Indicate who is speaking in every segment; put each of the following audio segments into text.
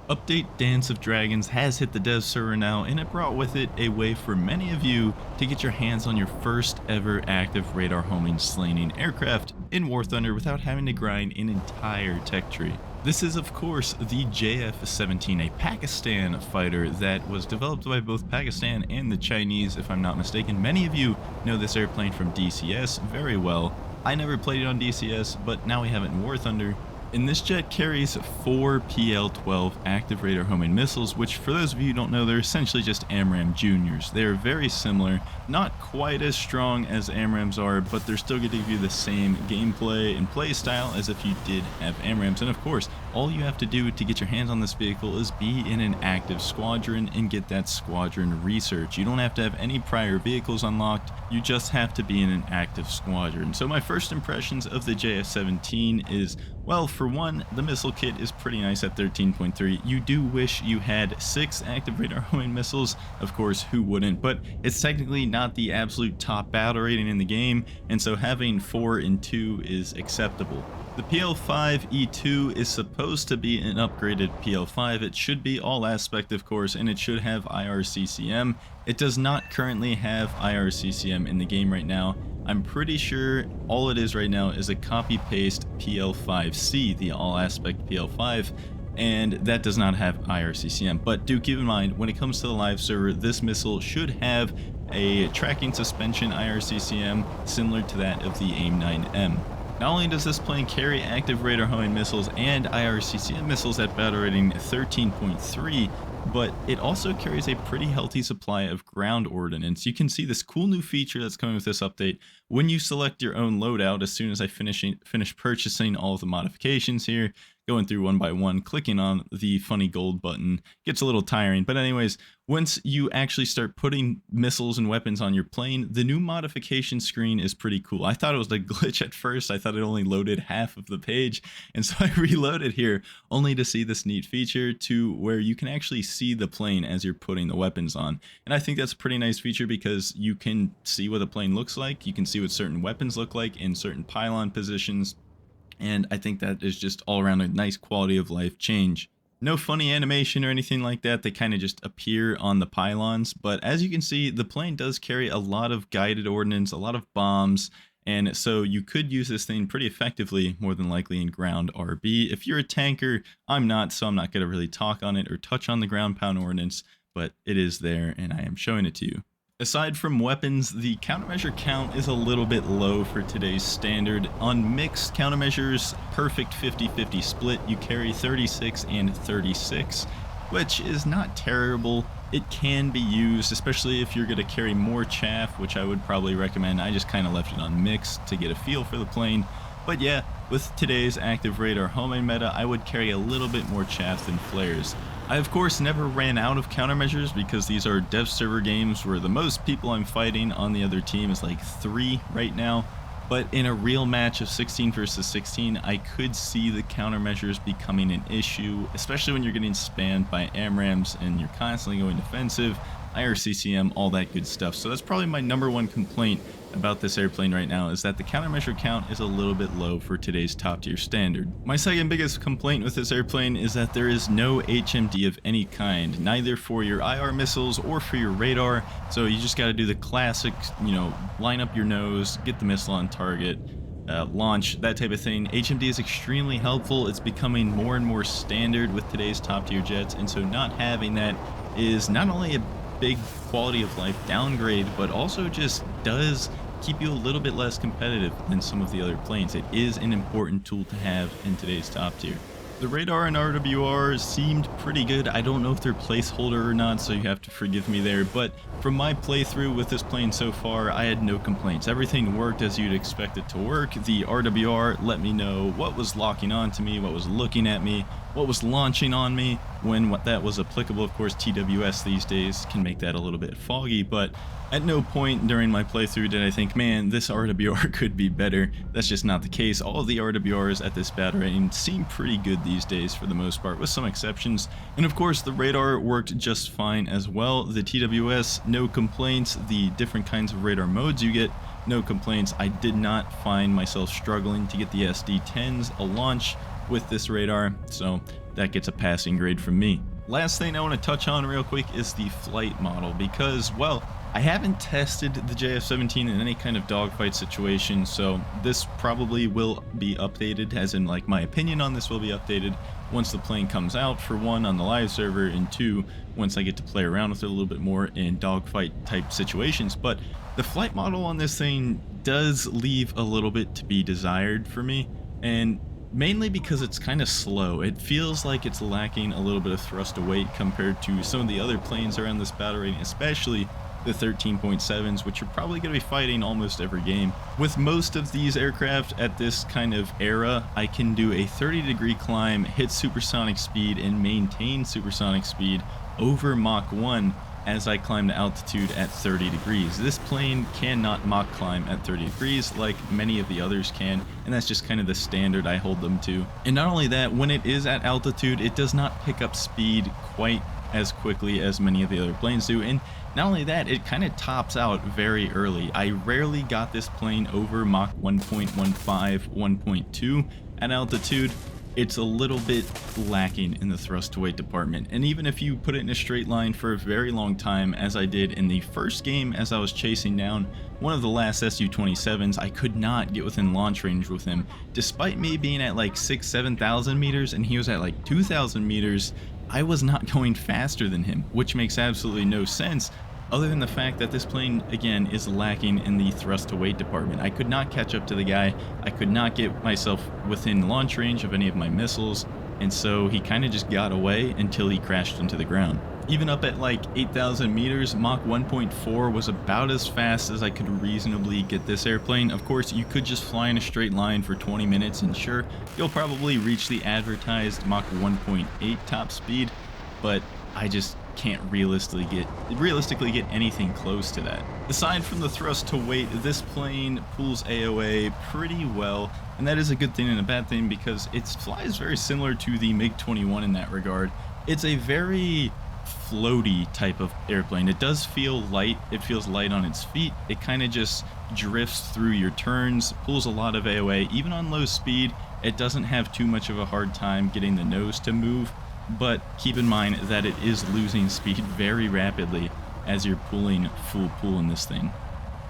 Speaker 1: Update Dance of Dragons has hit the dev server now, and it brought with it a way for many of you to get your hands on your first ever active radar homing slaying aircraft in War Thunder without having to grind an entire tech tree. This is of course the JF-17, a Pakistan fighter that was developed by both Pakistan and the Chinese, if I'm not mistaken. Many of you know this airplane from DCS very well. I never played it on DCS, but now we have it in War Thunder. And this jet carries 4 PL-12 active radar homing missiles, which for those of you who don't know, they're essentially just AMRAAM Juniors. They are very similar, not quite as strong as AMRAAMs are, but they're still going to give you the same gameplay and play style as if you did have AMRAAMs. And of course, all you have to do to get your hands on this vehicle is be in an active squadron and get that squadron research. You don't have to have any prior vehicles unlocked, you just have to be in an active squadron. So my first impressions of the JF-17 is, well, for one, the missile kit is pretty nice at 13.3. You do wish you had 6 active radar homing missiles. Of course, who wouldn't? But it's technically not the absolute top battle rating in the game, and so having 4 and 2 is acceptable. The PL-5E2 is supposed to be an upgraded PL-5. It should be all aspect, of course, and it should have IRCCM. It does not currently have IRCCM in the game right now. I'm pretty sure all it is right now is a copy-paste PL-5C, the all-aspect PL-5, and that does not have IRCCM. But do keep in mind, when it comes to the live server, this missile should have a tracking suspension IRCCM similar to that of the AIM-9M. Not only does this plane carry active radar homing missiles and IRCCM missiles at battle rating 13.3, but it also carries a pretty healthy supply of ground ordnance. You can see this cool new feature that's coming with this update. When you select your own loadout, as soon as I finish purchasing all of the modifications here, going through one by one, clicking on the funny gold button gets a little tiring. But anyways, once you actually start putting missiles and weapons on your plane, the new modification screen is pretty cool. I thought it was a glitch at first. I thought it only loaded half of the page, and so I reloaded here only to see this neat feature to where you can actually see the plane as you're putting the weapons on. And I think that's a pretty nice feature because you can see what the plane looks like, you can see what certain weapons look like in certain pylon positions, and I think that is just all around a nice quality of life change. No funny animation or anything like that, they kind of just appear on the pylons, but as you can see, the plane does carry a lot of guided ordnance, a lot of bombs, and so you could use this thing pretty effectively, more than likely in ground RB. If you're a tanker, I'm not, so I'm not going to really talk on it or touch on the ground pound ordnance, but it is there and I am showing it to you. Aside from weapons, the countermeasure count is a little bit low for today's standard. On mixed countermeasures, perfect 50-50 split, you carry 36 and 36, which is not terrible. It can be used, especially if you're going to carry more chaff, which I would probably recommend. I just kind of left it on mixed to get a feel for the plane. But yeah, with today's active radar homing meta, I would carry a little bit more chaff than flares. I of course never ran out of countermeasures because these are dev server games where the most people I'm fighting on the other team is like 3 right now. But in a real match of 16 versus 16, I could see the countermeasures becoming an issue, especially when you're getting spammed by AMRAAMs and you're constantly going defensive, IRCCM, all that good stuff. So that's probably my #1 complaint about this airplane right now, is that the countermeasure count is a little bit low for today's top tier standard. My second biggest complaint with this airplane is that there is no HMD of any kind, neither for your IR missiles or for your radar. So you just got to do the classic, line up your nose, get the missile on target, launch, that type of thing. HMD is extremely helpful. It's becoming more and more standard with today's top tier jets, and so not having that is not only a big quality of life downgrade, but also just does keep you a little bit less competitive than some of the other planes. It is an important tool to have in today's top tier. The radar and RWR seemed pretty good. I don't know if they're placeholder or not, so you have to forgive me there, but from my playthrough with this plane so far, I had no complaints. Everything worked as you'd expect it to work. The RWR let me know what was locking onto me, what was looking at me, what was launching on me, when what that was applicable. Of course, TWS these days can make that a little bit foggy, but at no point during my playthrough did I think, man, this RWR could be better. That's just not the case. All of the RWRs at this battle rating seem pretty good these days for the most part, with some exceptions. And of course, the radar worked just fine as well. The TWS, no complaints. The different kinds of radar modes you get, no complaints. I did not find myself struggling to get the SD-10s a launch with this radar, so that gets a passing grade from me. Last thing I want to touch on real quick is the flight model, because, well, I haven't tested the JF-17 in any kind of dogfight situation, so this probably will be updated, as in, like, my opinion on this will be updated once the plane comes out, for one, on the live server, and two, once I get to play around with it a little bit more in dogfight type situations. But the flight model on this thing does leave a little bit to be desired for me, and mainly because it's kind of slow. It feels like it's lacking a little bit of thrust to weight compared to some of the other planes around this battle rating, especially the 13.7s, which you're probably going to be fighting almost every game. With most of these aircraft at this kind of era, I can do a 30-degree climb, hit supersonic speed, and maintain supersonic speed over Mach 1 as I climb to altitude at 30 degrees. This plane cannot Mach climb at 30 degrees like many of the others can, and that's just kind of the standard I hold them to. And not only that, when it is at altitude, it does not pick up speed quite as quickly as many of the other planes do, and not only that, it kind of tops out very early. I rarely got this plane over Mach 1.15, 1.2 at altitude. It's a little bit lacking in the thrust to weight department, and even if you put it in a straight line for a very long time, as I did in the first game as I was chasing down one of the last Su-27s, I could not get within launch range with him. Despite me being at like 7,000 meters and he was at like 2,000 meters, I was not going faster than him, which makes absolutely no sense, other than the fact that this plane, again, is lacking in the thrust to weight department. I could not catch up to the guy, I could not get myself within launch range of any of my missiles, and so he kind of just got away until he crashed into the ground. Even up at like 8,000 meters, Mach 1.4 was about as fast as I could reasonably get this airplane. Of course, you could just fly in a straight line for 20 minutes, and sure, you'll probably reach the advertised Mach 1.8 top speed, but I just can't realistically get anything close to that. Aside from the thrust to weight, this plane pulls AOA pretty well, and that is a good thing and a bad thing because it flies very similar to the MiG-21 in that regard. It's a very floaty type of airplane. It does feel light, it feels light on its feet, it kind of just drifts through your turns, pulls a lot of AOA. Even on low speed, it doesn't have too much of a hard time getting the nose to move, but keep in mind that it is losing speed very rapidly as you're pulling full pull in this thing.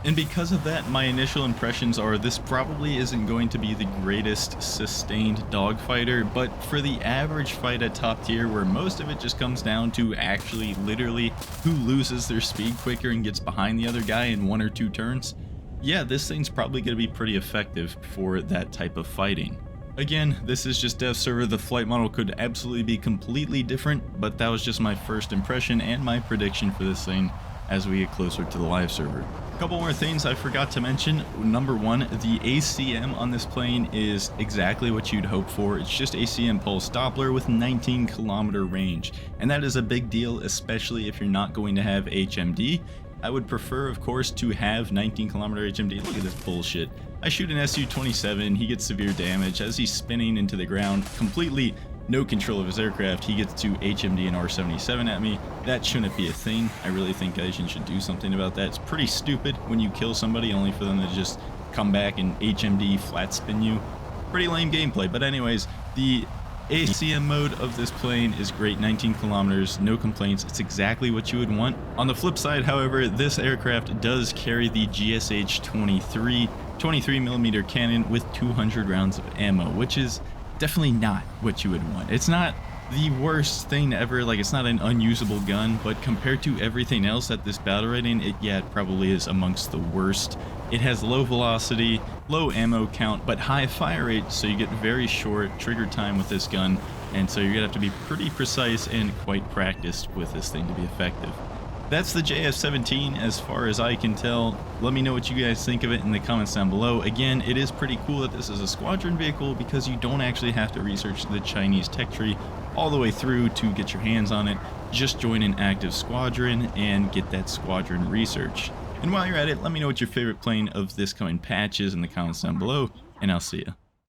Speaker 1: And because of that, my initial impressions are this probably isn't going to be the greatest sustained dogfighter, but for the average fight at top tier, where most of it just comes down to actually literally who loses their speed quicker and gets behind the other guy in 1 or 2 turns, yeah, this thing's probably going to be pretty effective for that type of fighting. Again, this is just dev server. The flight model could absolutely be completely different, but that was just my first impression and my prediction for this thing as we get closer to the live server. A couple more things I forgot to mention. Number one, the ACM on this plane is exactly what you'd hope for. It's just ACM pulse Doppler with 19-kilometer range, and that is a big deal, especially if you're not going to have HMD. I would prefer, of course, to have 19-kilometer HMD. Look at this bullshit. I shoot an Su-27, he gets severe damage. As he's spinning into the ground, completely no control of his aircraft, he gets to HMD and R-77 at me. That shouldn't be a thing. I really think Asians should do something about that. It's pretty stupid when you kill somebody only for them to just come back and HMD flat spin you. Pretty lame gameplay, but anyways, the ACM mode of this plane is great. 19 kilometers, no complaints. It's exactly what you would want. On the flip side, however, this aircraft does carry the GSH-23 23mm cannon with 200 rounds of ammo, which is definitely not what you would want. It's not the worst thing ever, like it's not an unusable gun, but compared to everything else at this battle rating, it probably is amongst the worst. It has low velocity, low ammo count, but high fire rate, so you get very short trigger time with this gun, and so you're gonna have to be pretty precise and quite practiced with this thing to be effective. That's the JF-17 as far as I can tell. Let me know what you guys think of it in the comments down below. Again, it is pretty cool that this is a squadron vehicle because you don't actually have to research the Chinese tech tree all the way through to get your hands on it. Just join an active squadron and get that squadron research. And while you're at it, let me know what your favorite plane of this coming patch is in the comments down below, and I'll see ya.